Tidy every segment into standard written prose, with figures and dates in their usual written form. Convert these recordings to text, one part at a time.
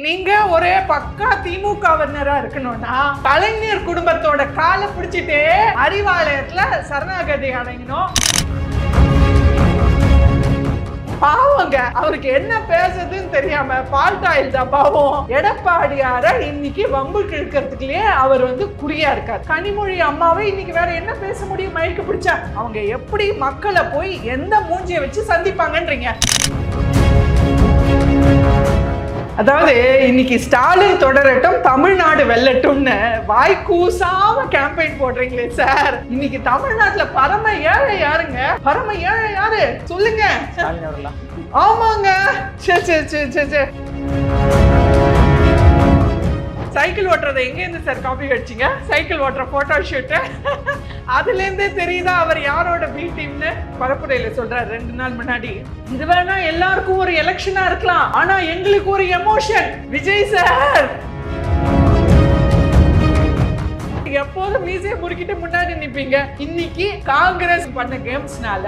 நீங்க ஒரே பக்கா திமுகவினரா இருக்கணும்னா கலைஞர் குடும்பத்தோட காலை பிடிச்சிட்டு அறிவாலயத்துல சரணாகதி அடையணும். பாவங்க, அவருக்கு என்ன பேசுறதுன்னு தெரியாம பால்டாயில் தான் பாவம் எடப்பாடியார இன்னைக்கு வம்பு கிழக்கிறதுக்குள்ளே அவர் குறியா இருக்கார். கனிமொழி அம்மாவை இன்னைக்கு வேற என்ன பேச முடியும்? மயக்க பிடிச்சா அவங்க எப்படி மக்களை போய் எந்த மூஞ்சியை வச்சு சந்திப்பாங்கன்றீங்க? அதாவது இன்னைக்கு ஸ்டாலின் தொடரட்டும் தமிழ்நாடு வெல்லட்டும்னு வாய் கூசாம கேம்பெயின் போடுறீங்களே சார். இன்னைக்கு தமிழ்நாட்டுல பரம ஏழை யாருங்க? பரம ஏழை யாரு சொல்லுங்க? ஆமாங்க. சைக்கிள் ஓட்டுறதை எங்க இருந்து சார் காப்பி அடிச்சிங்க? சைக்கிள் ஓட்டுற போட்டோ ஷூட் அதுல இருந்தே தெரியுதா அவர் யாரோட பி டீம்னு? பரப்புரையில சொல்றாரு 2 நாள் முன்னாடி. இது வேணா எல்லாருக்கும் ஒரு எலெக்ஷனா இருக்கலாம், ஆனா எங்களுக்கு ஒரு எமோஷன். விஜய் சார் எப்போதும் மீசையை முறுக்கிட்டு முன்னாடி நிப்பீங்க. இன்னைக்கு காங்கிரஸ் பண்ண கேம்ஸ்னால,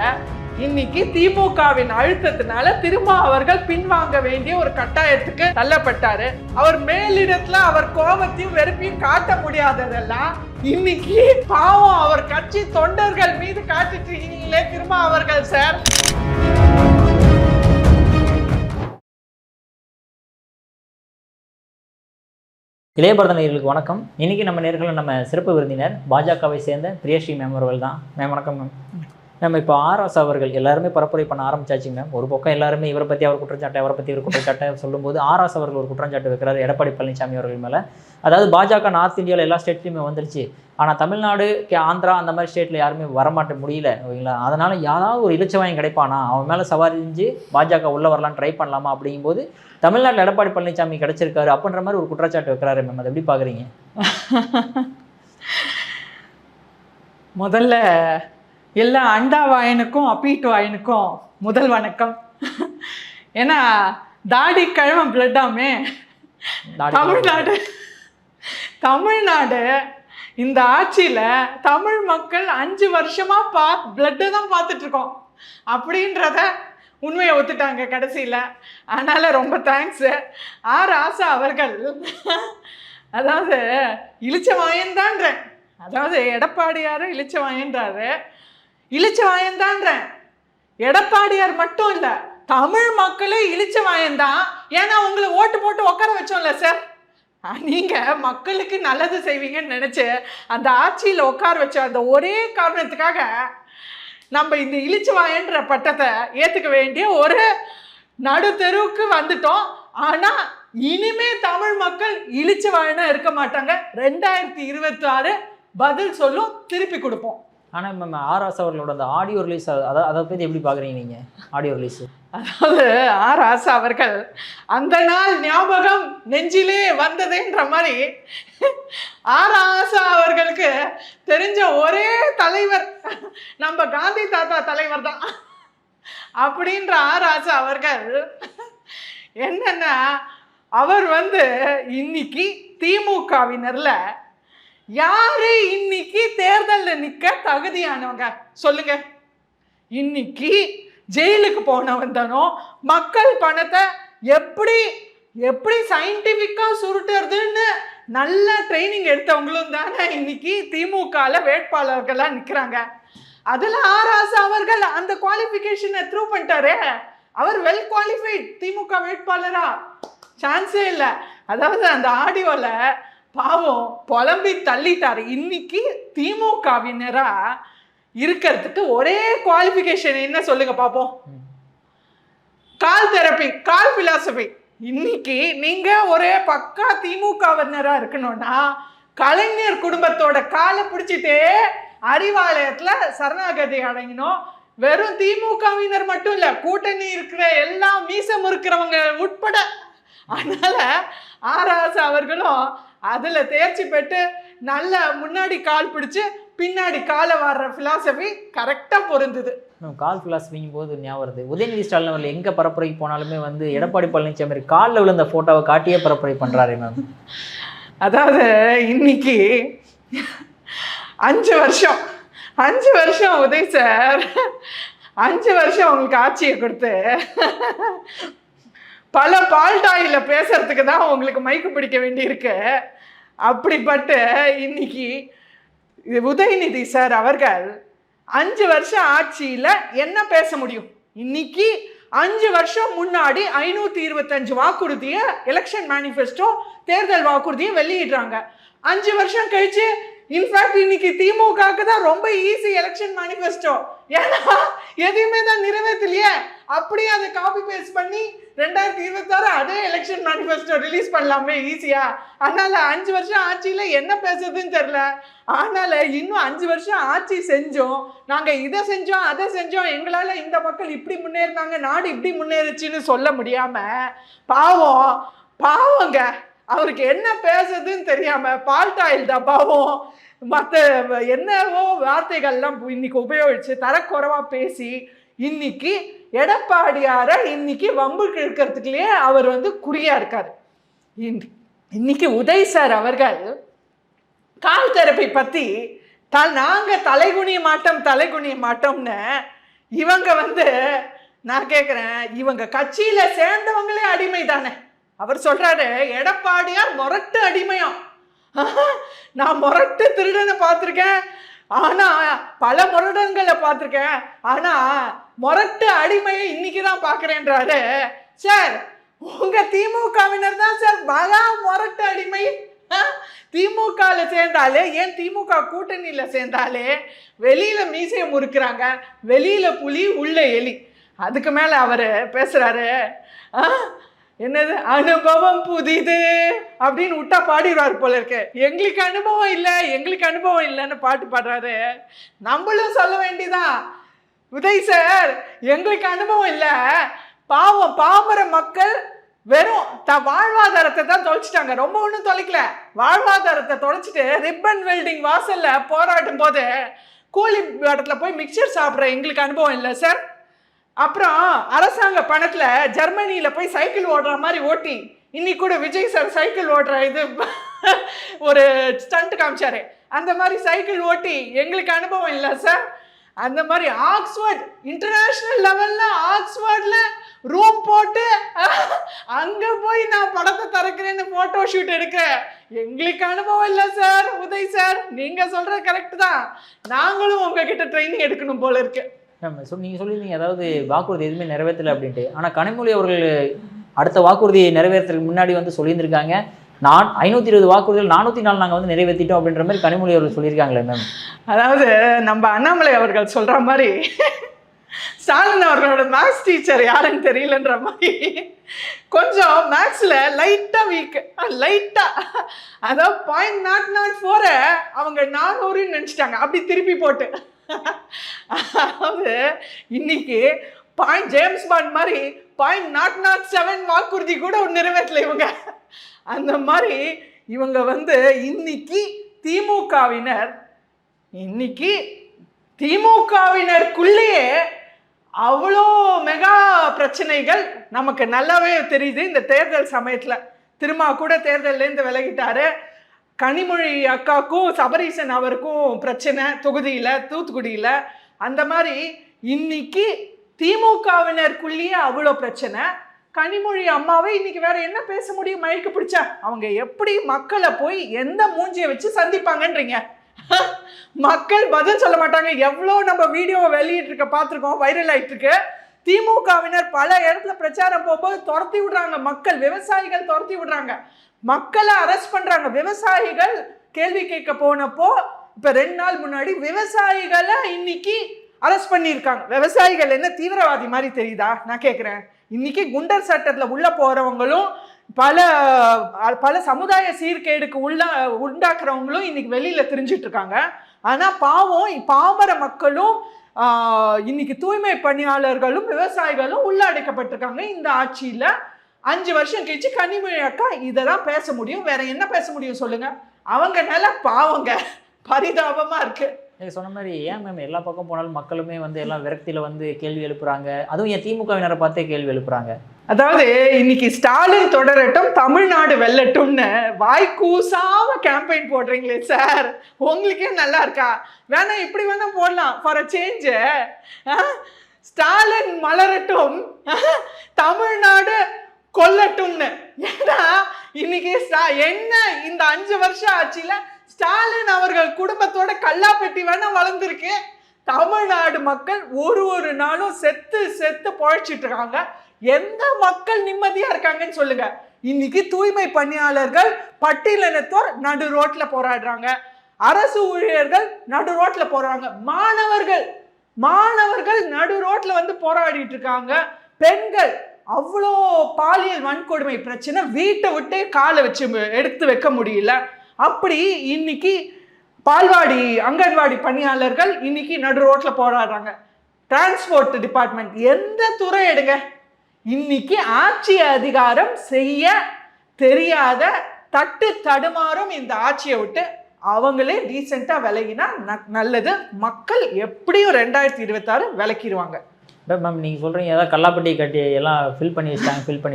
இன்னைக்கு திமுகவின் அழுத்தத்தினால திரும்ப அவர்கள் பின்வாங்க வேண்டிய ஒரு கட்டாயத்துக்கு தள்ளப்பட்டாரு. அவர் மேலிடத்துல அவர் கோபத்தையும் வெறுப்பையும் காட்ட முடியாததெல்லாம் இன்னைக்கு பாவம் அவர் கட்சி தொண்டர்கள் மீது காட்டிட்டு இருக்கீங்களே திரும்ப அவர்கள் சார். இளையபாரத நேயர்களுக்கு வணக்கம். இன்னைக்கு நம்ம நேயர்கள் நம்ம சிறப்பு விருந்தினர் பாஜகவை சேர்ந்த பிரியஸ்ரீ மேம் அவர்கள் தான். மேம் வணக்கம் மேம். நம்ம இப்போ ஆர்எஸ் அவர்கள் எல்லாருமே பரப்புரை பண்ண ஆரம்பிச்சாச்சு மேம். ஒரு பக்கம் எல்லாருமே இவரை பற்றி அவர் குற்றச்சாட்டை, அவரை பற்றி இவர் குற்றச்சாட்டை சொல்லும்போது ஆர்எஸ் அவர்கள் ஒரு குற்றச்சாட்டு வைக்கிறார் எடப்பாடி பழனிசாமி அவர்கள் மேலே. அதாவது பாஜக நார்த் இந்தியாவில் எல்லா ஸ்டேட்லையுமே வந்துருச்சு, ஆனால் தமிழ்நாடு, ஆந்திரா அந்த மாதிரி ஸ்டேட்டில் யாருமே வரமாட்ட முடியல, ஓகேங்களா? அதனால் யாராவது ஒரு இலச்சவாயம் கிடைப்பானா, அவன் மேலே சவாரி செஞ்சு பாஜக உள்ளே வரலான்னு ட்ரை பண்ணலாமா அப்படிங்கும்போது தமிழ்நாட்டில் எடப்பாடி பழனிசாமி கிடச்சிருக்காரு அப்படின்ற மாதிரி ஒரு குற்றச்சாட்டு வைக்கிறாரு மேம். அதை எப்படி பார்க்குறீங்க? முதல்ல எல்லா அண்டா வாயனுக்கும் அப்பீட்டு வாயனுக்கும் முதல் வணக்கம். ஏன்னா தாடி கிழமை பிளட்டாமே. தமிழ்நாடு இந்த ஆட்சியில் தமிழ் மக்கள் 5 வருஷமா பிளட்டை தான் பார்த்துட்டு இருக்கோம் அப்படின்றத உண்மையை ஒத்துட்டாங்க கடைசியில். அதனால ரொம்ப தேங்க்ஸ் ஆசா அவர்கள். அதாவது இழிச்ச வாயன்தான்றேன், அதாவது எடப்பாடியார் இழிச்ச வாயன்றாரு. இழிச்ச வாயன்தான்றேன். எடப்பாடியார் மட்டும் இல்லை, தமிழ் மக்களே இழிச்ச வாயன்தான். ஏன்னா உங்களை ஓட்டு போட்டு உட்கார வச்சோம்ல சார். நீங்கள் மக்களுக்கு நல்லது செய்வீங்கன்னு நினச்சி அந்த ஆட்சியில் உட்கார வச்ச அந்த ஒரே காரணத்துக்காக நம்ம இந்த இழிச்ச வாயன்ற பட்டத்தை ஏற்றுக்க வேண்டிய ஒரு நடு தெருவுக்கு வந்துட்டோம். ஆனால் இனிமே தமிழ் மக்கள் இழிச்ச வாயனா இருக்க மாட்டாங்க. 2026 பதில் சொல்லும், திருப்பி கொடுப்போம். ஆனால் மேம் ஆர்எஸ் அவர்களோட அந்த ஆடியோ ரிலீஸ், அதை பற்றி எப்படி பார்க்குறீங்க நீங்கள்? ஆடியோ ரிலீஸு, அதாவது ஆர்எஸ் அவர்கள் அந்த நாள் ஞாபகம் நெஞ்சிலே வந்ததுன்ற மாதிரி ஆர்எஸ் அவர்களுக்கு தெரிஞ்ச ஒரே தலைவர் நம்ம காந்தி தாத்தா தலைவர் தான் அப்படின்ற ஆர்எஸ் அவர்கள் என்னன்னா, அவர் இன்னைக்கு திமுகவினர்ல யாரு இன்னைக்கு தேர்தலில் நிற்க தகுதியானவங்க சொல்லுங்க? இன்னைக்கு ஜெயிலுக்கு போனவன் தானோ, மக்கள் பணத்தை எப்படி எப்படி சயின்டிஃபிக்கா சுருட்டுறதுன்னு நல்ல ட்ரைனிங் எடுத்தவங்களும் தானே இன்னைக்கு திமுகவில் வேட்பாளர்களாக நிற்கிறாங்க. அதில் ஆர்எஸ் அவர்கள் அந்த குவாலிஃபிகேஷனை த்ரூ பண்ணிட்டாரு. அவர் வெல் குவாலிஃபைட் திமுக வேட்பாளரா? சான்ஸே இல்லை. அதாவது அந்த ஆடியோவில் பாவம் புலம்பி தள்ளிட்டாரு. இன்னைக்கு திமுகவினரா இருக்கிறதுக்கு ஒரே குவாலிஃபிகேஷன் என்ன சொல்லுங்க பார்ப்போம்? கால் தெரப்பி, கால் பிலாசபி. இன்னைக்கு நீங்க ஒரே பக்கா திமுகவினரா இருக்கணும்னா கலைஞர் குடும்பத்தோட காலை பிடிச்சிட்டு அறிவாலயத்துல சரணாகதி அடையணும். வெறும் திமுகவினர் மட்டும் இல்ல, கூட்டணி இருக்கிற எல்லா மீசம் இருக்கிறவங்க உட்பட. அதனால ஆர்எஸ் அவர்களும் அதுல தேர்ச்சி பெற்று நல்ல முன்னாடி கால் பிடிச்சு பின்னாடி காலை வர்ற பிலாசபி கரெக்டா பொருந்தது. கால் பிலாசபிங்கும் போது ஞாபகம் வருது, உதயநிதி ஸ்டாலின் அவர்கள் எங்க பரப்புரைக்கு போனாலுமே எடப்பாடி பழனிசாமி காலில் விழுந்த போட்டோவை காட்டியே பரப்புரை பண்றாரு மேம். அதாவது இன்னைக்கு 5 வருஷம் உதய் சார் 5 வருஷம் உங்களுக்கு ஆட்சியை கொடுத்து பல பால்டாயில பேசுறதுக்கு தான் உங்களுக்கு மைக்கு பிடிக்க வேண்டியிருக்கு. அப்படிப்பட்ட இன்னைக்கு உதயநிதி சார் அவர்கள் 5 வருஷம் ஆட்சியில என்ன பேச முடியும்? இன்னைக்கு 5 வருஷம் முன்னாடி 525 வாக்குறுதியை எலெக்ஷன் மேனிஃபெஸ்டோ தேர்தல் வாக்குறுதியை வெளியிடுறாங்க. 5 வருஷம் கழிச்சு இன்ஃபேக்ட் இன்னைக்கு திமுகவுக்கு தான் ரொம்ப ஈஸி எலெக்ஷன் மேனிஃபெஸ்டோ. ஏன்னா எதையுமே தான் நிறைவேற்றலையே. அப்படியே அதை காப்பி பேஸ்ட் பண்ணி 2026 அதே எலெக்ஷன் மேனிஃபெஸ்டோ ரிலீஸ் பண்ணலாமே ஈஸியா. அதனால 5 வருஷம் ஆட்சியில என்ன பேசுறதுன்னு தெரியல. அதனால இன்னும் 5 வருஷம் ஆட்சி செஞ்சோம், நாங்க இதை செஞ்சோம் அதை செஞ்சோம், எங்களால இந்த மக்கள் இப்படி முன்னேறினாங்க, நாடு இப்படி முன்னேறிச்சுன்னு சொல்ல முடியாம பாவங்க அவருக்கு என்ன பேசுறதுன்னு தெரியாம பால்டாயில் டப்பாவும் மற்ற என்னவோ வார்த்தைகள்லாம் இன்னைக்கு உபயோகிச்சு தரக்குறைவா பேசி இன்னைக்கு எடப்பாடியார இன்னைக்கு வம்பு கிழக்கிறதுக்குள்ளேயே அவர் குறியா இருக்காரு. இன்னைக்கு உதய் சார் அவர்கள் கால் தெரப்பி பத்தி நாங்க தலைகுனிய மாட்டோம்னு இவங்க நான் கேட்குறேன், இவங்க கட்சியில சேர்ந்தவங்களே அடிமை தானே. அவர் சொல்றாரு எடப்பாடியார் மொரட்டு அடிமையா. நான் மொரட்டு திருடனை பார்த்துருக்கேன், ஆனா பல முரடன்களை பார்த்துருக்கேன், ஆனா மொரட்டு அடிமையை இன்னைக்குதான் பாக்குறேன்றாரு. சார் உங்க திமுகவினர் தான் சார் மகா மொரட்டு அடிமை. திமுகல சேர்ந்தாலே, ஏன் திமுக கூட்டணியில சேர்ந்தாலே வெளியில மீசைய முறுக்குறாங்க, வெளியில புலி உள்ள எலி. அதுக்கு மேல அவரு பேசுறாரு, என்னது அனுபவம் புதிது அப்படின்னு விட்டா பாடிடுவார் போல இருக்கு. எங்களுக்கு அனுபவம் இல்லைன்னு பாட்டு பாடுறாரு. நம்மளும் சொல்ல வேண்டியதான், உதய் சார் எங்களுக்கு அனுபவம் இல்லை, பாமர மக்கள் வெறும் வாழ்வாதாரத்தை தான் தொலைச்சிட்டாங்க, ரொம்ப ஒன்றும் தொலைக்கல. வாழ்வாதாரத்தை தொலைச்சிட்டு ரிப்பன் வெல்டிங் வாசல்ல போராடும் போது கூலி இடத்துல போய் மிக்சர் சாப்பிட்ற எங்களுக்கு அனுபவம் இல்லை சார். அப்புறம் அரசாங்க பணத்துல ஜெர்மனியில போய் சைக்கிள் ஓடுற மாதிரி ஓட்டி, இன்னைக்கு கூட விஜய் சார் சைக்கிள் ஓடுற இது ஒரு ஸ்டண்ட் காமிச்சாரு, அந்த மாதிரி சைக்கிள் ஓட்டி எங்களுக்கு அனுபவம் இல்லை சார். அந்த மாதிரி ஆக்ஸ்போர்ட் இன்டர்நேஷனல் லெவல்ல ஆக்ஸ்போர்ட்ல ரூம் போட்டு அங்க போய் நான் படத்தை திறக்கிறேன்னு போட்டோ ஷூட் எடுக்கிறேன், எங்களுக்கு அனுபவம் இல்லை சார். உதய் சார் நீங்க சொல்ற கரெக்ட் தான், நாங்களும் உங்ககிட்ட ட்ரைனிங் எடுக்கணும் போல இருக்கு. நீங்கள் சொல்லியிருந்தீங்க அதாவது வாக்குறுதி எதுவுமே நிறைவேற்றலை அப்படின்ட்டு. ஆனால் கனிமொழி அவர்கள் அடுத்த வாக்குறுதியை நிறைவேற்றுறதுக்கு முன்னாடி சொல்லியிருந்திருக்காங்க, 520 வாக்குறுதிகள் 404 நாங்கள் நிறைவேற்றிட்டோம் அப்படின்ற மாதிரி கனிமொழி அவர்கள் சொல்லியிருக்காங்களே மேம். அதாவது நம்ம அண்ணாமலை அவர்கள் சொல்ற மாதிரி ஸ்டாலின் அவர்களோட மேக்ஸ் டீச்சர் யாருன்னு தெரியலன்ற மாதிரி கொஞ்சம் மேக்ஸ்ல லைட்டா வீக், லைட்டா அதாவது 0.004 அவங்க 400 நினைச்சிட்டாங்க, அப்படி திருப்பி போட்டு. அதாவது இன்னைக்கு ஜேம்ஸ் பாண்ட் மாதிரி 0.007 வாக்குறுதி கூட நிறைவேற்றல இவங்க. அந்த மாதிரி இவங்க இன்னைக்கு திமுகவினருக்குள்ளேயே அவ்வளோ மெகா பிரச்சனைகள் நமக்கு நல்லாவே தெரியுது. இந்த தேர்தல் சமயத்தில் திரும்ப கூட தேர்தல்லேருந்து விலகிட்டாரு. கனிமொழி அக்காவுக்கும் சபரீசன் அவருக்கும் பிரச்சனை தொகுதியில், தூத்துக்குடியில். அந்த மாதிரி இன்னைக்கு திமுகவினருக்குள்ளேயே அவ்வளோ பிரச்சனை. கனிமொழி அம்மாவை இன்னைக்கு வேற என்ன பேச முடியும்? மயக்க பிடிச்சா அவங்க எப்படி மக்களை போய் எந்த மூஞ்சியை வச்சு சந்திப்பாங்கன்றீங்க? மக்கள் பதில் சொல்ல மாட்டாங்க. எவ்வளோ நம்ம வீடியோவை வெளியிட்டு இருக்க பார்த்துருக்கோம், வைரல் ஆயிட்டு இருக்கு. திமுகவினர் பல இடத்துல பிரச்சாரம் போகும்போது துரத்தி விடுறாங்க, மக்கள் விவசாயிகள் துரத்தி விடுறாங்க, மக்களை அரெஸ்ட் பண்றாங்க. விவசாயிகள் கேள்வி கேட்க போனப்போ இப்ப 2 நாள் முன்னாடி விவசாயிகளை இன்னைக்கு அரெஸ்ட் பண்ணியிருக்காங்க. விவசாயிகள் என்ன தீவிரவாதி மாதிரி தெரியுதா? நான் கேட்குறேன். இன்னைக்கு குண்டர் சட்டத்தில் உள்ள போறவங்களும் பல சமுதாய சீர்கேடுக்கு உண்டாக்குறவங்களும் இன்னைக்கு வெளியில தெரிஞ்சிட்டு இருக்காங்க. ஆனா பாமர மக்களும் இன்னைக்கு தூய்மை பணியாளர்களும் விவசாயிகளும் உள்ள அடைக்கப்பட்டிருக்காங்க. இந்த ஆட்சியில 5 வருஷம் கழிச்சு கனிமொழி அக்கா இதெல்லாம் பேச முடியும், வேற என்ன பேச முடியும் சொல்லுங்க? அவங்க நில பாவங்க, பரிதாபமா இருக்கு. நீங்கள் சொன்ன மாதிரி ஏன் மேம் எல்லா பக்கம் போனாலும் மக்களுமே எல்லாம் விரக்தியில் கேள்வி எழுப்புறாங்க, அதுவும் என் திமுகவினரை பார்த்தே கேள்வி எழுப்புறாங்க. அதாவது இன்னைக்கு ஸ்டாலின் தொடரட்டும், தமிழ்நாடு வெல்லட்டும்னு வாய்க்கூசாம கேம்பெயின் போடுறீங்களே சார், உங்களுக்கே நல்லா இருக்கா? வேணா இப்படி வேணா போடலாம் ஃபார் அ சேஞ்ச். ஸ்டாலின் மலரட்டும், தமிழ்நாடு கொல்லட்டும்னு. ஏன்னா இன்னைக்கு என்ன இந்த 5 வருஷம் ஆட்சியில ஸ்டாலின் அவர்கள் குடும்பத்தோட கல்லாப்பெட்டி வேணா வளர்ந்துருக்கு. தமிழ்நாடு மக்கள் ஒரு நாளும் செத்து செத்து பொழைச்சிட்டு இருக்காங்க. எந்த மக்கள் நிம்மதியா இருக்காங்கன்னு சொல்லுங்க. இன்னைக்கு தூய்மை பணியாளர்கள், பட்டியலினத்தோர் நடு ரோட்ல போராடுறாங்க, அரசு ஊழியர்கள் நடு ரோட்ல போறாங்க, மாணவர்கள் நடு ரோட்ல வந்து போராடிட்டு இருக்காங்க, பெண்கள் அவ்வளோ பாலியல் வன்கொடுமை பிரச்சனை, வீட்டை விட்டு காலை வச்சு எடுத்து வைக்க முடியல. அப்படி இன்னைக்கு பால்வாடி அங்கன்வாடி பணியாளர்கள் இன்னைக்கு நடு ரோட்ல போராடுறாங்க. டிரான்ஸ்போர்ட் டிபார்ட்மெண்ட், எந்த துறை எடுங்க, இன்னைக்கு ஆட்சி அதிகாரம் செய்ய தெரியாத தட்டு தடுமாறும் இந்த ஆட்சியை விட்டு அவங்களே டீசெண்டா விலகினா நல்லது. மக்கள் எப்படியும் 2026 விலக்கிடுவாங்க. மேம் நீங்கள் சொல்கிறீங்க ஏதாவது கல்லாப்பட்டி கட்டி எல்லாம் ஃபில் பண்ணி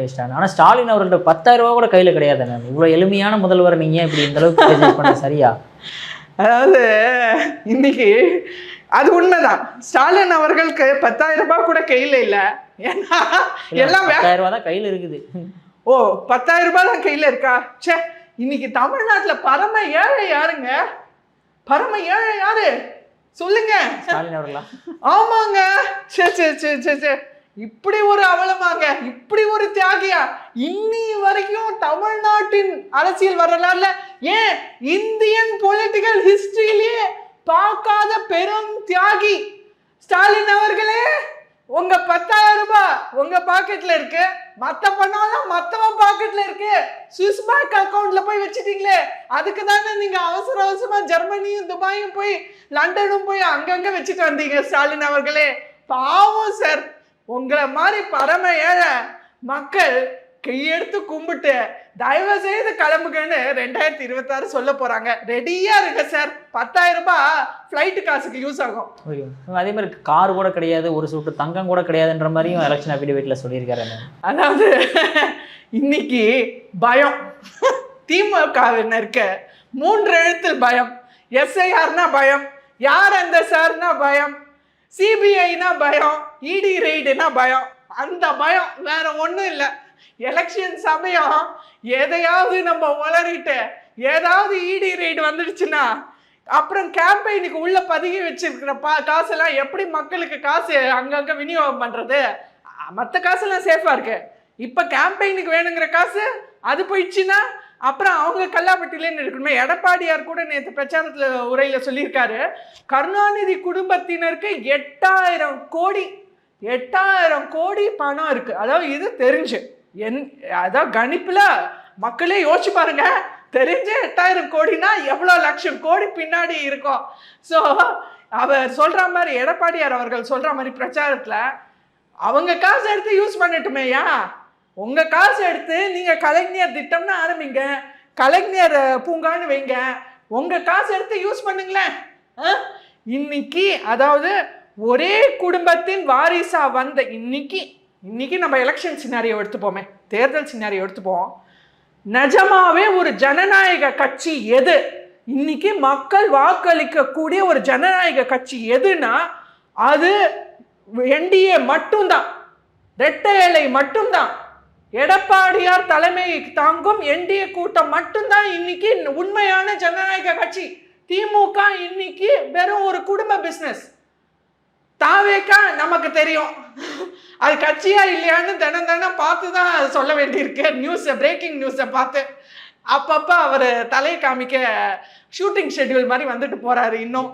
வச்சிட்டாங்க. ஆனால் ஸ்டாலின் அவர்கள்ட்ட 10,000 ரூபா கூட கையில் கிடையாது மேம். இவ்வளோ எளிமையான முதல்வர் நீங்கள் இப்படி இந்த அளவுக்கு பண்ண சரியா? அதாவது இன்னைக்கு அது உண்மைதான். ஸ்டாலின் அவர்களுக்கு 10,000 ரூபாய் கூட கையில் இல்லை. ஏன்னா எல்லாம் 10,000 ரூபா தான் கையில் இருக்குது. ஓ, 10,000 ரூபாய் தான் கையில் இருக்கா? சே, இன்னைக்கு தமிழ்நாட்டில் பரம ஏழை யாருங்க? பரம ஏழை யாரு சொல்லுங்க? ஸ்டாலின் அவர்களா? ஆமாங்க. சே, இப்படி ஒரு அவலமாங்க, இப்படி ஒரு தியாகியா இன்னி வரைக்கும் தமிழ்நாட்டின் அரசியல் வரலாறுல, ஏன் இந்தியன் பொலிட்டிக்கல் ஹிஸ்டரியிலேயே பார்க்காத பெரும் தியாகி ஸ்டாலின் அவர்களே. உங்க 10,000 ரூபாய் உங்க பாக்கெட்ல இருக்கு, மத்த பணம்லாம் மத்தவன் பாக்கெட்ல இருக்கு. சுவிஸ் பேங்க் அக்கௌண்ட்ல போய் வச்சுட்டீங்களே, அதுக்கு தானே நீங்க அவசரமா ஜெர்மனியும் துபாயும் போய் லண்டனும் போய் அங்கங்க வச்சுட்டு வந்தீங்க ஸ்டாலின் அவர்களே. பாவம் சார், உங்களை மாதிரி பரம ஏழை மக்கள் கையெடுத்து கும்பிட்டு தயவு செய்து கிளம்புங்கன்னு 2026 சொல்ல போறாங்க. ரெடியா இருங்க சார். 10,000 ரூபாய் ஃப்ளைட்டு காசுக்கு யூஸ் ஆகும். அதே மாதிரி கார் கூட கிடையாது, ஒரு சுட்டு தங்கம் கூட கிடையாதுன்ற மாதிரியும் எலெக்ஷன் அஃபிடவிட்ல சொல்லியிருக்காரு. அதாவது இன்னைக்கு பயம் திமுகவினருக்கு 3 எழுத்தில் பயம். எஸ்ஐஆர்னா பயம், யார் அந்த சார்னா பயம், சிபிஐனா பயம், இடி ரெய்டுனா பயம். அந்த பயம் வேற ஒன்றும் இல்லை. எலெக்ஷன் சமயம் எதையாவது நம்ம உளறிட்டு ஏதாவது இடி ரெய்டு வந்துடுச்சுன்னா அப்புறம் கேம்பெயினுக்கு உள்ள பதுக்கி வச்சிருக்கிற காசெல்லாம் எப்படி மக்களுக்கு காசு அங்கங்க விநியோகம் பண்றது? மற்ற காசெல்லாம் சேஃபா இருக்கு. இப்ப கேம்பெயினுக்கு வேணுங்கிற காசு அது போயிடுச்சுன்னா அப்புறம் அவங்க கல்லாப்பட்டிலேன்னு இருக்கணுமே. எடப்பாடியார் கூட நேற்று பிரச்சாரத்துல உரையில சொல்லியிருக்காரு, கருணாநிதி குடும்பத்தினருக்கு 8,000 கோடி பணம் இருக்கு. அதாவது இது தெரிஞ்சு அதாவது கணிப்புல மக்களே யோசிச்சு பாருங்க. தெரிஞ்சு 8,000 கோடினா எவ்வளவு லட்சம் கோடி பின்னாடி இருக்கும். ஸோ அவர் சொல்ற மாதிரி, எடப்பாடியார் அவர்கள் சொல்ற மாதிரி பிரச்சாரத்துல அவங்க காசு எடுத்து யூஸ் பண்ணட்டுமேயா. உங்க காசு எடுத்து நீங்க கலைஞர் திட்டம்னு ஆரம்பிங்க, கலைஞர் பூங்கான்னு வைங்க, உங்க காசு எடுத்து யூஸ் பண்ணுங்களேன். இன்னைக்கு அதாவது ஒரே குடும்பத்தின் வாரிசா வந்த இன்னைக்கு நம்ம எலெக்ஷன் சினாரியோ எடுத்துப்போமே, தேர்தல் சினாரியோ எடுத்துப்போம். நிஜமாவே ஒரு ஜனநாயக கட்சி எது, இன்னைக்கு மக்கள் வாக்களிக்க கூடிய ஒரு ஜனநாயக கட்சி எதுனா அது என்டிஏ மட்டும்தான், இரட்டை இலை மட்டும்தான். எடப்பாடியார் தலைமை தாங்கும் என்டிஏ கூட்டம் மட்டும்தான் இன்னைக்கு உண்மையான ஜனநாயக கட்சி. திமுக இன்னைக்கு வெறும் ஒரு குடும்ப பிசினஸ். தாவேக்கா நமக்கு தெரியும் அது கட்சியா இல்லையான்னு தினம் பார்த்து தான் சொல்ல வேண்டியிருக்கு. பிரேக்கிங் நியூஸை பார்த்து அப்பப்ப அவர் தலை காமிக்க ஷூட்டிங் ஷெட்யூல் மாதிரி வந்துட்டு போறாரு. இன்னும்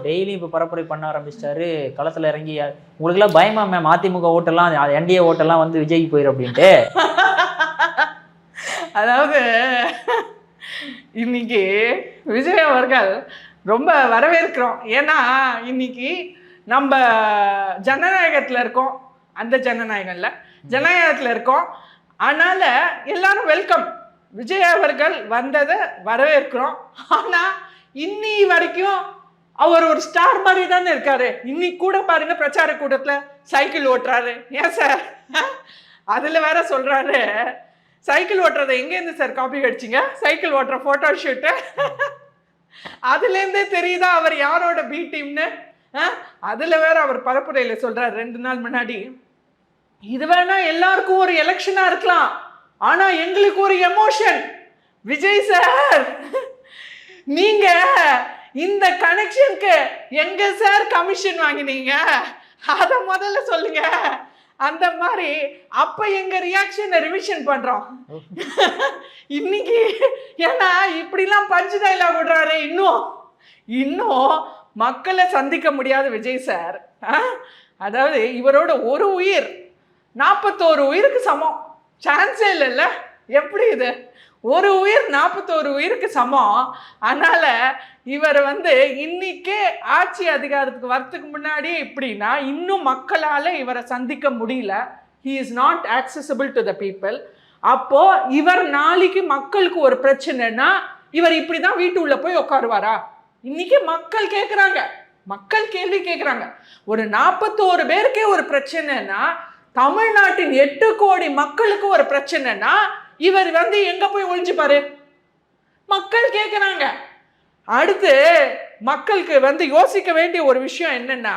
டெய்லி இப்போ பரப்புரை பண்ண ஆரம்பிச்சிட்டாரு, களத்துல இறங்கி. உங்களுக்குலாம் பயமா மேம் அதிமுக ஓட்டெல்லாம் என்டிஏ ஓட்டெல்லாம் வந்து விஜய்க்கு போயிடும் அப்படின்ட்டு? அதாவது இன்னைக்கு விஜய் அவர்கள் ரொம்ப வரவேற்கிறோம். ஏன்னா இன்னைக்கு நம்ம ஜனநாயகத்தில் இருக்கோம், அந்த ஜனநாயகத்தில் இருக்கோம். அதனால எல்லாரும் வெல்கம். விஜய் அவர்கள் வந்ததை வரவேற்கிறோம். ஆனால் இன்னி வரைக்கும் அவர் ஒரு ஸ்டார் மாதிரி தானே இருக்காரு. இன்னைக்கு கூட பாருங்க பிரச்சார கூட்டத்தில் சைக்கிள் ஓட்டுறாரு. ஏன் சார் அதில் வேற சொல்றாரு, சைக்கிள் ஓட்டுறதை எங்கேருந்து சார் காப்பி அடிச்சிங்க, சைக்கிள் ஓட்டுற ஃபோட்டோ ஷூட்டு அதுலேருந்தே தெரியுதா அவர் யாரோட பி டீம்னு. அதுல வேற அவர் பரப்புரையில சொல்றாரு 2 நாள் முன்னாடி, இது வேணா எல்லாருக்கும் ஒரு எலெக்ஷனா இருக்கலாம், ஆனா எங்களுக்கு ஒரு எமோஷன். விஜய் சார், நீங்க இந்த கனெக்ஷனுக்கு எங்க சார் கமிஷன் வாங்கினீங்க, அத முதல்ல சொல்லுங்க. அந்த மாதிரி அப்ப எங்க ரியாக்ஷனை ரிவிஷன் பண்றோம் இன்னைக்கு. ஏன்னா இப்படிலாம் பஞ்சு டைலாக் விடுறாரு. இன்னும் மக்களை சந்திக்க முடியாத விஜய் சார். அதாவது இவரோட ஒரு உயிர் 41 உயிருக்கு சமம். சான்ஸே இல்லைல்ல. எப்படி இது? ஒரு உயிர் 41 உயிருக்கு சமம். அதனால இவர் இன்னைக்கே ஆட்சி அதிகாரத்துக்கு வரத்துக்கு முன்னாடி இப்படின்னா இன்னும் மக்களால் இவரை சந்திக்க முடியல. He is not accessible to the people. அப்போ இவர் நாளைக்கு மக்களுக்கு ஒரு பிரச்சனைனா இவர் இப்படிதான் வீட்டு உள்ள போய் உட்காருவாரா? இன்னைக்கு மக்கள் கேட்குறாங்க, மக்கள் கேள்வி கேட்குறாங்க. ஒரு 41 பேருக்கே ஒரு பிரச்சனைனா, தமிழ்நாட்டின் 8 கோடி மக்களுக்கு ஒரு பிரச்சனைனா இவர் எங்க போய் ஒளிஞ்சுப்பாரு? மக்கள் கேட்குறாங்க. அடுத்து மக்களுக்கு யோசிக்க வேண்டிய ஒரு விஷயம் என்னன்னா,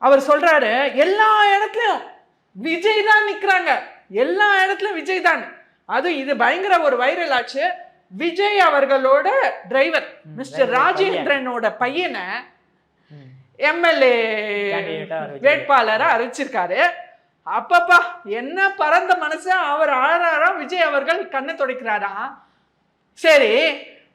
அவர் சொல்றாரு எல்லா இடத்துலயும் விஜய் தான் நிக்கிறாங்க, எல்லா இடத்துலயும் விஜய் தான். அதுவும் இது பயங்கர ஒரு வைரல் ஆச்சு. விஜய் அவர்களோட டிரைவர் மிஸ்டர் ராஜேந்திரனோட பையனை எம்எல்ஏ வேட்பாளரா அறிவிச்சிருக்காரு. அப்பப்பா என்ன பரந்த மனசு. அவர் ஆறாராம், விஜய் அவர்கள் கண்ணை துடைக்கிறாரா? சரி,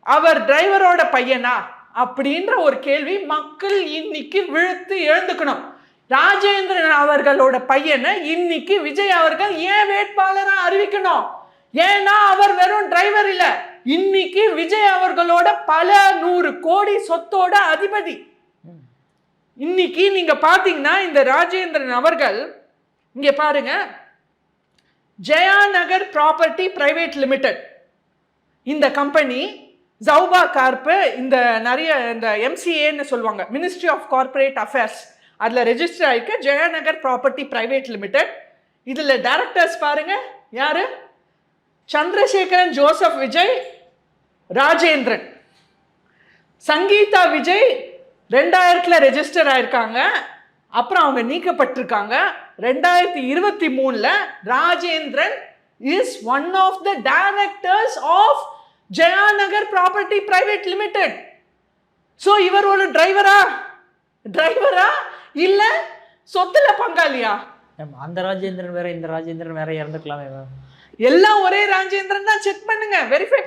அவர் டிரைவரோட பையனா அப்படின்ற ஒரு கேள்வி மக்கள் இன்னைக்கு விழுத்து எழுந்துக்கணும். ராஜேந்திரன் அவர்களோட பையனை இன்னைக்கு விஜய் அவர்கள் ஏன் வேட்பாளரா அறிவிக்கணும்? ஏன்னா அவர் வெறும் டிரைவர் இல்ல, இன்னைக்கு விஜய் அவர்களோட பல 100 கோடி சொத்தோட அதிபதி. இன்னைக்கு நீங்க பாத்தீங்கன்னா இந்த ராஜேந்திரன் அவர்கள் இங்க பாருங்க, ஜெயாநகர் ப்ராப்பர்ட்டி பிரைவேட் லிமிடெட் இந்த கம்பெனி, ஜவுபா கார்ப், இந்த நிறைய இந்த MCAன்னு சொல்லுவாங்க, மினிஸ்ட்ரி ஆஃப் கார்பரேட் அஃபேர்ஸ், அதுல ரெஜிஸ்டர் ஆயிருக்கு ஜெயாநகர் ப்ராப்பர்ட்டி பிரைவேட் லிமிடெட். இதுல டைரக்டர்ஸ் பாருங்க யாரு? சந்திரசேகரன், ஜோசப் விஜய், ராஜேந்திரன். சங்கீதா விஜய் 2000 ரெஜிஸ்டர் ஆயிருக்காங்க, அப்புறம் அவங்க நீக்கப்பட்டிருக்காங்க. 2023 Rajendran is one of the directors of Jayanagar property private limited. So இவர் ஒரு டிரைவரா இல்ல சொத்துல பங்காளியா? அந்த ராஜேந்திரன் வேற, இந்த ராஜேந்திரன் வேற இறந்துக்கலாமே. எல்லாம் ஒரே ராஜேந்திரன் தான். செக் பண்ணுங்க, வெரிஃபை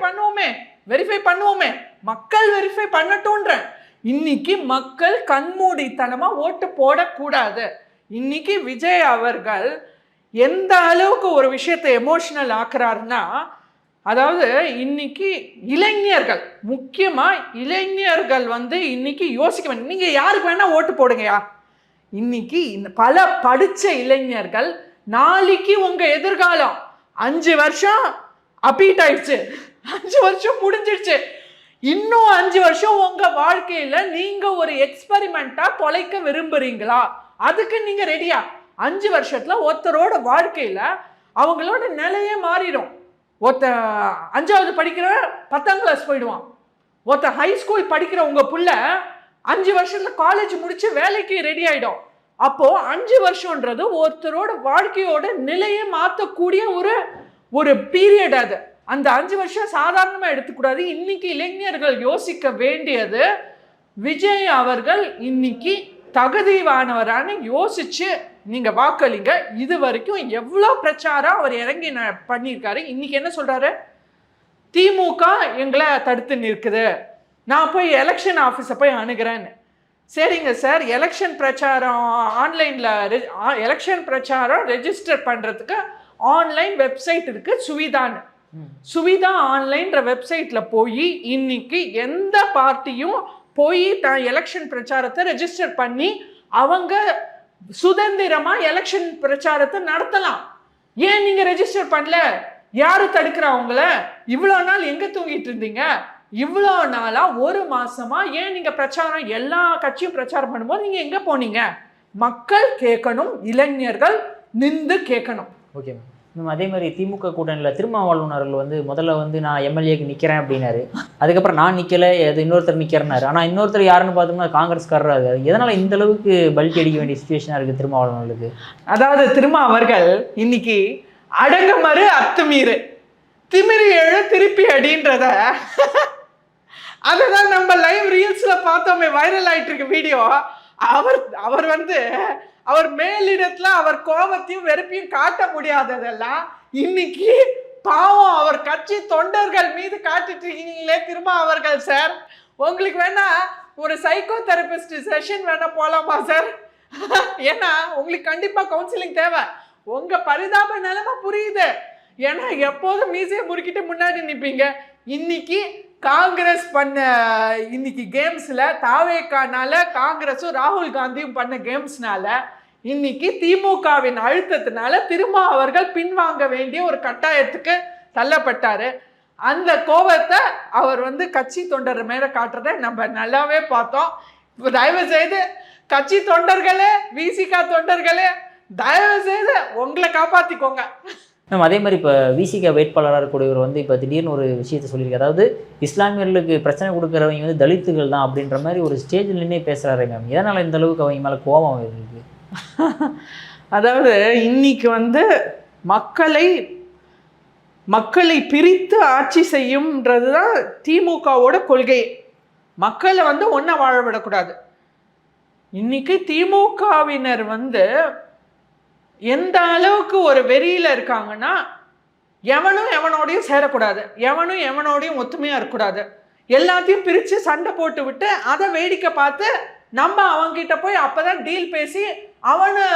பண்ணுவோமே. மக்கள் வெரிஃபை பண்ணட்டும்ன்ற. இன்னைக்கு மக்கள் கண்மூடித்தனமா ஓட்டு போடக்கூடாது. இன்னைக்கு விஜய் அவர்கள் எந்த அளவுக்கு ஒரு விஷயத்தை எமோஷனல் ஆக்குறாருன்னா, அதாவது இன்னைக்கு இளைஞர்கள், முக்கியமா இளைஞர்கள் இன்னைக்கு யோசிக்க வேண்டிய, நீங்க யாருக்கு வேணா ஓட்டு போடுங்கயா. இன்னைக்கு பல படிச்ச இளைஞர்கள் நாளைக்கு உங்க எதிர்காலம் 5 வருஷம் அப்பீட் ஆயிடுச்சு, 5 வருஷம் முடிஞ்சிடுச்சு. இன்னும் 5 வருஷம் உங்க வாழ்க்கையில நீங்க ஒரு எக்ஸ்பெரிமெண்டா தொலைக்க விரும்புறீங்களா? அதுக்கு நீங்க ரெடியா? 5 வருஷத்துல ஒருத்தரோட வாழ்க்கையில அவங்களோட நிலையே மாறிடும். ஒருத்த 5வது படிக்கிற 10ஆம் கிளாஸ் போயிடுவான். ஒருத்த ஹை ஸ்கூல் படிக்கிற உங்க புள்ள 5 வருஷத்துல காலேஜ் முடிச்சு வேலைக்கு ரெடி ஆயிடும். அப்போ 5 வருஷம்ன்றது ஒருத்தரோட வாழ்க்கையோட நிலையை மாற்றக்கூடிய ஒரு பீரியட். அது அந்த 5 வருஷம் சாதாரணமா எடுத்துக்கூடாது. இன்னைக்கு இளைஞர்கள் யோசிக்க வேண்டியது, விஜய் அவர்கள் இன்னைக்கு தகுதியானவரான யோசிச்சு நீங்க வாக்களிங்க. இது வரைக்கும் எவ்வளோ பிரச்சாரம் அவர் இறங்கி பண்ணியிருக்காரு. இன்னைக்கு என்ன சொல்றாரு? திமுக எங்களை தடுத்து நிற்குது, நான் போய் எலெக்ஷன் ஆஃபீஸை போய் அணுகிறேன்னு. சரிங்க சார், எலெக்ஷன் பிரச்சாரம் ஆன்லைன்ல எலெக்ஷன் பிரச்சாரம் ரெஜிஸ்டர் பண்றதுக்கு ஆன்லைன் வெப்சைட் இருக்கு, சுவிதா ஆன்லைன்ற வெப்சைட்ல போய் இன்னைக்கு எந்த பார்ட்டியும் போய் எலெக்ஷன் பிரச்சாரத்தை ரெஜிஸ்டர் பண்ணி அவங்க சுதந்திரமா எலெக்ஷன் பிரச்சாரத்தை நடத்தலாம். ஏன் நீங்க ரெஜிஸ்டர் பண்ணல? யாரு தடுக்கிறா உங்களை? இவ்வளோ நாள் எங்க தூங்கிட்டு இருந்தீங்க? இவ்வளோ நாளா 1 மாசமா ஏன் நீங்க பிரச்சாரம், எல்லா கட்சியும் பிரச்சாரம் பண்ணும்போது நீங்க எங்க போனீங்க? மக்கள் கேட்கணும், இளைஞர்கள் நின்று கேட்கணும். Okay ma'am. அதே மாதிரி திமுக கூட்டணியில் திருமாவளவர்கள் முதல்ல நான் எம்எல்ஏக்கு நிற்கிறேன் அப்படின்னாரு. அதுக்கப்புறம் நான் நிற்கலை, அது இன்னொருத்தர் நிற்கிறேன்னாரு. ஆனால் இன்னொருத்தர் யாருன்னு பார்த்தோம்னா காங்கிரஸ்காரர். எதனால் இந்த அளவுக்கு பல்ட்டி அடிக்க வேண்டிய சுச்சுவேஷனாக இருக்குது திருமாவளவர்களுக்கு? அதாவது திருமா அவர்கள் இன்னைக்கு அடங்க மறு அத்துமீறு திமிரி எழு திருப்பி அடின்றத அதுதான் நம்ம லைவ் ரீல்ஸ்ல பார்த்தோமே, வைரல் ஆயிட்டு இருக்கு வீடியோ. அவர் வந்து அவர் மேலிடத்துல அவர் கோபத்தையும் வெறுப்பையும் காட்ட முடியாததெல்லாம் இன்னைக்கு பாவம் அவர் கட்சி தொண்டர்கள் மீது காட்டிட்டு இருக்கீங்களே அவர்கள் சார். உங்களுக்கு வேணா ஒரு சைக்கோ தெரபிஸ்ட் செஷன் வேணா போலாமா சார்? ஏன்னா உங்களுக்கு கண்டிப்பா கவுன்சிலிங் தேவை. உங்க பரிதாப நிலைமை புரியுது. ஏன்னா எப்போதும் மீசையை முறுக்கிட்டு முன்னாடி நிற்பீங்க. இன்னைக்கு காங்கிரஸ் பண்ண இன்னைக்கு கேம்ஸ்ல தாவேக்கானால காங்கிரஸும் ராகுல் காந்தியும் பண்ண கேம்ஸ்னால இன்னைக்கு திமுகவின் அழுத்தத்தினால திரும்ப அவர்கள் பின்வாங்க வேண்டிய ஒரு கட்டாயத்துக்கு தள்ளப்பட்டாரு. அந்த கோபத்தை அவர் வந்து கட்சி தொண்டர் மேல காட்டுறதை நம்ம நல்லாவே பார்த்தோம். தயவு செய்து கட்சி தொண்டர்களே, விசிகா தொண்டர்களே, தயவு செய்து உங்களை காப்பாத்திக்கோங்க. மேம் அதே மாதிரி இப்போ விசிகா வேட்பாளராக இருக்கக்கூடியவர் வந்து இப்போ திடீர்னு ஒரு விஷயத்தை சொல்லியிருக்கு. அதாவது இஸ்லாமியர்களுக்கு பிரச்சனை கொடுக்குறவங்க வந்து தலித்துகள் தான் அப்படின்ற மாதிரி ஒரு ஸ்டேஜில் நின்று பேசுகிறாரு மேம். இதனால் இந்த அளவுக்கு அவங்க மேலே கோபம் இருக்கு. அதாவது இன்னைக்கு வந்து மக்களை பிரித்து ஆட்சி செய்யும்ன்றது தான் திமுகவோட கொள்கை. மக்களை வந்து ஒன்றா வாழ விடக்கூடாது. இன்னைக்கு திமுகவினர் வந்து எந்த அளவுக்கு ஒரு வெறியில இருக்காங்கன்னா, எவனும் எவனோடையும் சேரக்கூடாது, எவனும் எவனோடையும் ஒத்துமையா இருக்கக்கூடாது, எல்லாத்தையும் பிரித்து சண்டை போட்டு விட்டு அதை வேடிக்கை பார்த்து நம்ம அவங்கிட்ட போய் அப்பதான் டீல் பேசி அவனை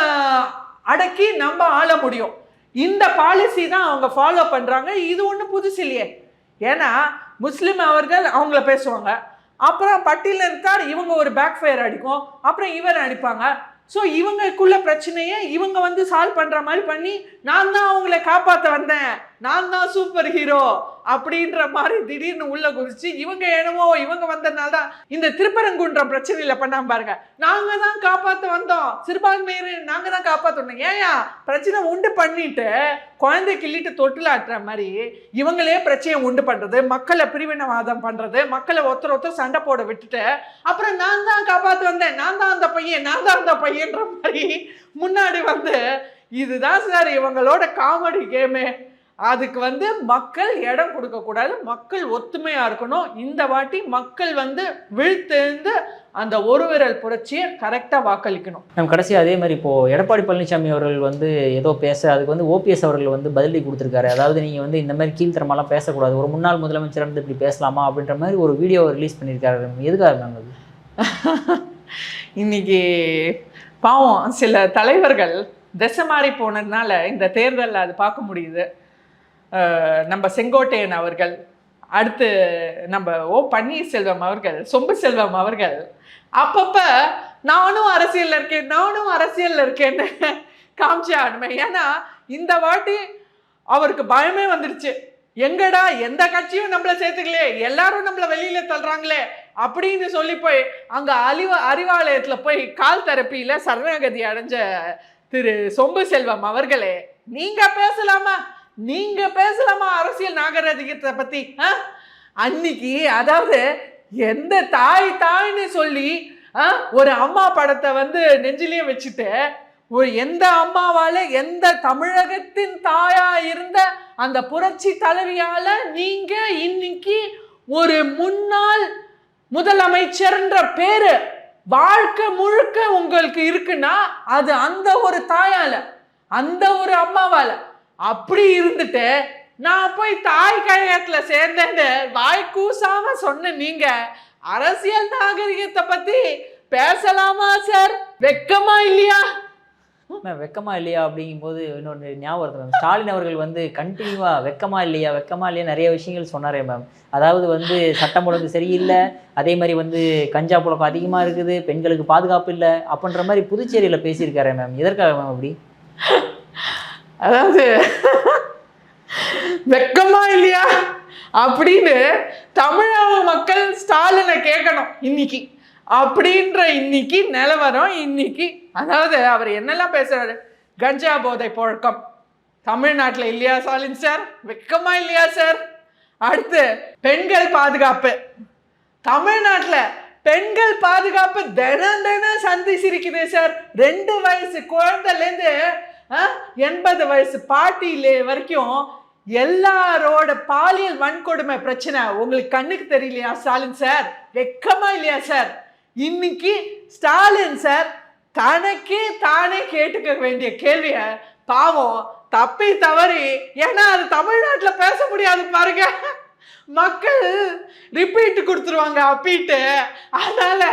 அடக்கி நம்ம ஆள முடியும். இந்த பாலிசி தான் அவங்க ஃபாலோ பண்றாங்க. இது ஒன்றும் புதுசு இல்லையே. ஏன்னா முஸ்லிம் அவர்கள் அவங்கள பேசுவாங்க, அப்புறம் பட்டியலில் இருக்கார் இவங்க ஒரு பேக் ஃபயர் அடிக்கும், அப்புறம் இவர் அடிப்பாங்க. ஸோ இவங்களுக்குள்ள பிரச்சனையை இவங்க வந்து சால்வ் பண்ணுற மாதிரி பண்ணி நான் தான் அவங்களை காப்பாற்ற வந்தேன், நான் தான் சூப்பர் ஹீரோ அப்படின்ற மாதிரி திடீர்னு உள்ள குதிச்சு இவங்க என்னமோ இவங்க வந்ததுனால தான் இந்த திருப்பரங்குன்றம் பிரச்சனையில பண்ணாம பாருங்க. நாங்க தான் காப்பாற்ற வந்தோம், சிறுபான்மையரை நாங்க தான் காப்பாற்ற வந்தோம். ஏயா பிரச்சனை உண்டு பண்ணிட்டு குழந்தை கிள்ளிட்டு தொட்டில் ஆட்டுற மாதிரி இவங்களே பிரச்சனையை உண்டு பண்றது, மக்களை பிரிவினவாதம் பண்றது, மக்களை ஒருத்தர் சண்டை போட விட்டுட்டு அப்புறம் நான் தான் காப்பாற்ற வந்தேன், நான் தான் அந்த பையன், நான் தான் அந்த பையன்ற மாதிரி முன்னாடி வந்து இதுதான் சார் இவங்களோட காமெடி கேமே. அதுக்கு வந்து மக்கள் இடம் கொடுக்க கூடாது, மக்கள் ஒத்துமையா இருக்கணும். இந்த வாட்டி மக்கள் வந்து விழுத்தெழுந்து அந்த ஒரு விரல் புரட்சியை கரெக்டா வாக்களிக்கணும். நம்ம கடைசி அதே மாதிரி இப்போ எடப்பாடி பழனிசாமி அவர்கள் வந்து ஏதோ பேச அதுக்கு வந்து ஓபிஎஸ் அவர்கள் வந்து பதிலடி கொடுத்துருக்காரு. அதாவது நீங்க வந்து இந்த மாதிரி கீழ்த்தரமாலாம் பேசக்கூடாது, ஒரு முன்னாள் முதலமைச்சர் வந்து இப்படி பேசலாமா அப்படின்ற மாதிரி ஒரு வீடியோ ரிலீஸ் பண்ணியிருக்காரு. எதுக்காக மேம் அது? இன்னைக்கு பாவம் சில தலைவர்கள் திசை மாறி போனதுனால இந்த தேர்தலில் அது பார்க்க முடியுது. நம்ம செங்கோட்டையன் அவர்கள், அடுத்து நம்ம பன்னீர்செல்வம் அவர்கள், சொம்பு செல்வம் அவர்கள் அப்பப்ப நானும் அரசியல்ல இருக்கேன்னு காமிச்சாடுமே. ஏன்னா இந்த வாட்டி அவருக்கு பயமே வந்துடுச்சு. எங்கடா எந்த கட்சியும் நம்மளை சேர்த்துக்கலையே, எல்லாரும் நம்மளை வெளியில தள்ளுறாங்களே அப்படின்னு சொல்லி போய் அங்க அறிவாலயத்துல போய் கால் தெரப்பியில சரணாகதி அடைஞ்ச திரு சொம்பு செல்வம் அவர்களே, நீங்க பேசலாமா அரசியல் நாகரிகத்தை பத்தி? அன்னைக்கு அதாவது எந்த தாய்ன்னு சொல்லி ஒரு அம்மா படத்தை வந்து நெஞ்சிலேயே வச்சுட்டு எந்த அம்மாவால எந்த தமிழகத்தின் தாயா இருந்த அந்த புரட்சி தலைவியால நீங்க இன்னைக்கு ஒரு முன்னாள் முதலமைச்சர்ன்ற பேரு வாழ்க்கை முழுக்க உங்களுக்கு இருக்குன்னா அது அந்த ஒரு தாயால, அந்த ஒரு அம்மாவால. அப்படி இருந்துட்டு நான் போய் தாய் கழகத்துல சேர்ந்தேன்னு வாய் கூசாம சொன்ன நீங்க அரசியல் நாகரிகத்தை பத்தி பேசலாமா சார்? வெக்கமா இல்லையா? வெக்கமா இல்லையா அப்படிங்கும்போது இன்னொன்று ஞாபகம் மேம். ஸ்டாலின் அவர்கள் வந்து கண்டினியூவா வெக்கமா இல்லையா நிறைய விஷயங்கள் சொன்னாரே மேம். அதாவது வந்து சட்டம் ஒழுங்கு சரியில்லை, அதே மாதிரி வந்து கஞ்சா புழக்கம் அதிகமாக இருக்குது, பெண்களுக்கு பாதுகாப்பு இல்லை அப்படின்ற மாதிரி புதுச்சேரியில் பேசியிருக்காரு மேம். எதற்காக மேம் அப்படி? அதாவது வெக்கமா இல்லையா அப்படின்னு தமிழக மக்கள் ஸ்டாலினை கேட்கணும் இன்னைக்கு. அப்படின்ற இன்னைக்கு நிலவரம் இன்னைக்கு. அதாவது அவர் என்னெல்லாம் பேசுறாரு, கஞ்சா போதை புழக்கம் தமிழ்நாட்டில் இல்லையா ஸ்டாலின் சார்? வெக்கமா இல்லையா சார்? அடுத்து பெண்கள் பாதுகாப்பு, தமிழ்நாட்டில் பெண்கள் பாதுகாப்பு தினம் சந்தி சிரிக்குது சார். 2 வயசு குழந்தைலேருந்து 80 வயசு பாட்டியிலே வரைக்கும் எல்லாரோட பாலியல் வன்கொடுமை பிரச்சனை உங்களுக்கு கண்ணுக்கு தெரியலையா ஸ்டாலின் சார்? வெக்கமா இல்லையா சார்? இன்னைக்கு ஸ்டாலின் சார் தனக்கே தானே கேட்டுக்க வேண்டிய கேள்விய பாவம் தப்பி தவறி, ஏன்னா அது தமிழ்நாட்டுல பேச முடியாது பாருங்க, மக்கள் ரிப்பீட் கொடுத்துருவாங்க அப்பீட்டு. அதனால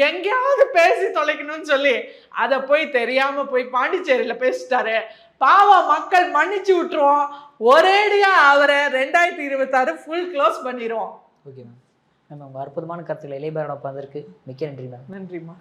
எங்கேயாவது பேசி தொலைக்கணும்னு சொல்லி அதை போய் தெரியாம போய் பாண்டிச்சேரியில பேசிட்டாரு. பாவம் மக்கள் மன்னிச்சு விட்டுருவோம், ஒரேடியா அவரை 2026 ஃபுல் க்ளோஸ் பண்ணிடுவோம். Okay ma'am. நம்ம உங்கள் அற்புதமான கருத்துக்களை இளையபாரோட பகிர்ந்ததற்கு மிக்க நன்றி மேம். நன்றிம்மா.